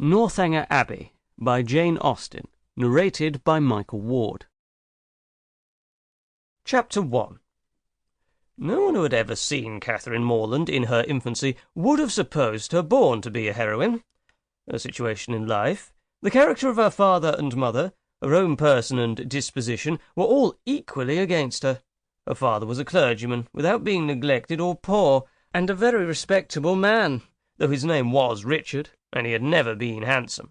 Northanger Abbey by Jane Austen, narrated by Michael Ward. Chapter 1. No one who had ever seen Catherine Moorland in her infancy would have supposed her born to be a heroine. Her situation in life, the character of her father and mother, her own person and disposition were all equally against her. Her father was a clergyman, without being neglected or poor, and a very respectable man, though his name was Richard, and he had never been handsome.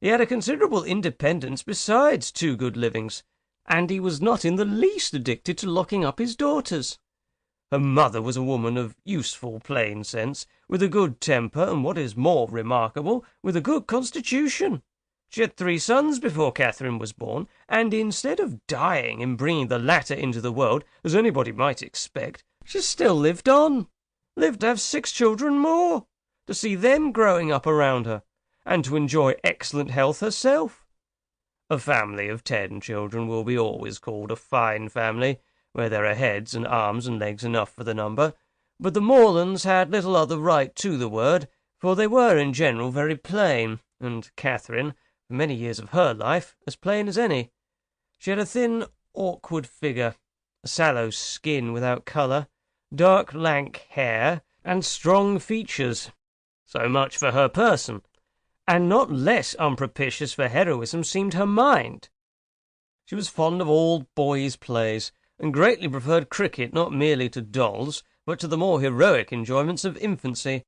He had a considerable independence besides 2 good livings, and he was not in the least addicted to locking up his daughters. Her mother was a woman of useful plain sense, with a good temper, and what is more remarkable, with a good constitution. She had 3 sons before Catherine was born, and instead of dying and bringing the latter into the world, as anybody might expect, she still lived on, lived to have 6 children more, to see them growing up around her, and to enjoy excellent health herself. A family of 10 children will be always called a fine family, where there are heads and arms and legs enough for the number, but the Moorlands had little other right to the word, for they were in general very plain, and Catherine, for many years of her life, as plain as any. She had a thin, awkward figure, a sallow skin without colour, dark lank hair, and strong features. So much for her person, and not less unpropitious for heroism seemed her mind. She was fond of all boys' plays, and greatly preferred cricket not merely to dolls, but to the more heroic enjoyments of infancy,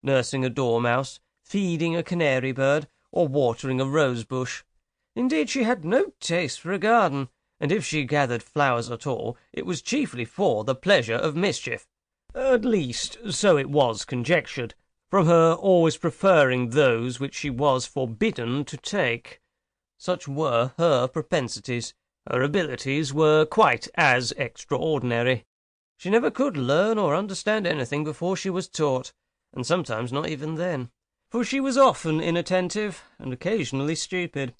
nursing a dormouse, feeding a canary bird, or watering a rose bush. Indeed, she had no taste for a garden, and if she gathered flowers at all, it was chiefly for the pleasure of mischief. At least, so it was conjectured, from her always preferring those which she was forbidden to take. Such were her propensities. Her abilities were quite as extraordinary. She never could learn or understand anything before she was taught, and sometimes not even then, for she was often inattentive, and occasionally stupid.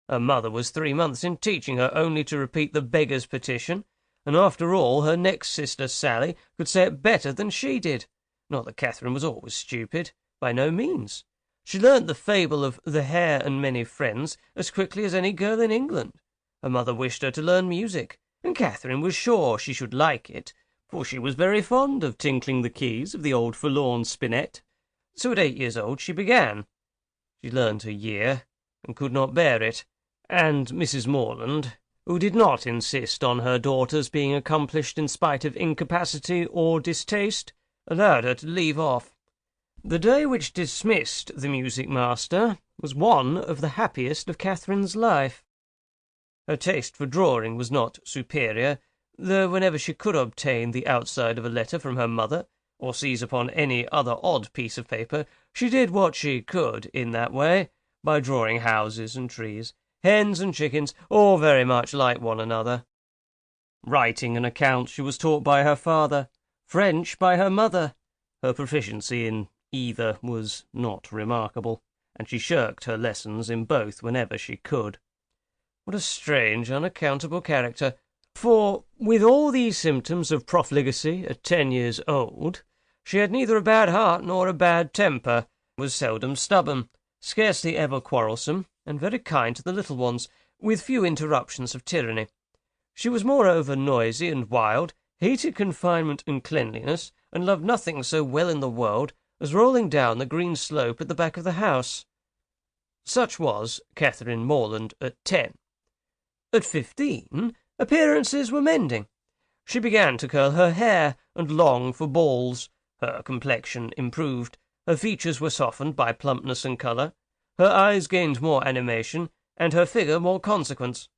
Her mother was 3 months in teaching her only to repeat the beggar's petition, and after all her next sister Sally could say it better than she did. Not that Catherine was always stupid, by no means. She learnt the fable of the Hare and Many Friends as quickly as any girl in England. Her mother wished her to learn music, and Catherine was sure she should like it, for she was very fond of tinkling the keys of the old forlorn spinet. So at 8 years old she began. She learnt a year, and could not bear it, and Mrs. Moorland, who did not insist on her daughters being accomplished in spite of incapacity or distaste, allowed her to leave off. The day which dismissed the music-master was one of the happiest of Catherine's life. Her taste for drawing was not superior, though whenever she could obtain the outside of a letter from her mother, or seize upon any other odd piece of paper, she did what she could in that way, by drawing houses and trees, hens and chickens, all very much like one another. Writing and accounts she was taught by her father, French by her mother. Her proficiency in either was not remarkable, and she shirked her lessons in both whenever she could. What a strange, unaccountable character! For, with all these symptoms of profligacy at 10 years old, she had neither a bad heart nor a bad temper, was seldom stubborn, scarcely ever quarrelsome, and very kind to the little ones, with few interruptions of tyranny. She was moreover noisy and wild, hated confinement and cleanliness, and loved nothing so well in the world as rolling down the green slope at the back of the house. Such was Catherine Moorland at 10. At 15, appearances were mending. She began to curl her hair and long for balls. Her complexion improved. Her features were softened by plumpness and colour. Her eyes gained more animation, and her figure more consequence.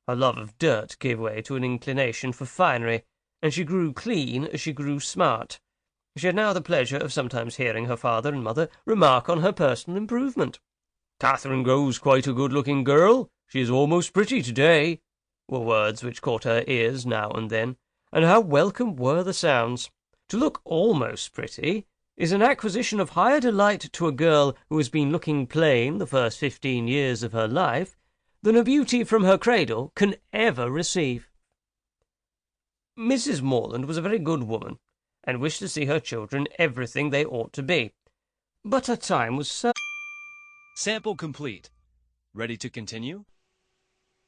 Her love of dirt gave way to an inclination for finery, and she grew clean as she grew smart. She had now the pleasure of sometimes hearing her father and mother remark on her personal improvement. "Catherine grows quite a good-looking girl. She is almost pretty to-day," were words which caught her ears now and then, and how welcome were the sounds. To look almost pretty is an acquisition of higher delight to a girl who has been looking plain the first 15 years of her life than a beauty from her cradle can ever receive. Mrs. Moorland was a very good woman, and wished to see her children everything they ought to be, but her time was so Sample complete. Ready to continue?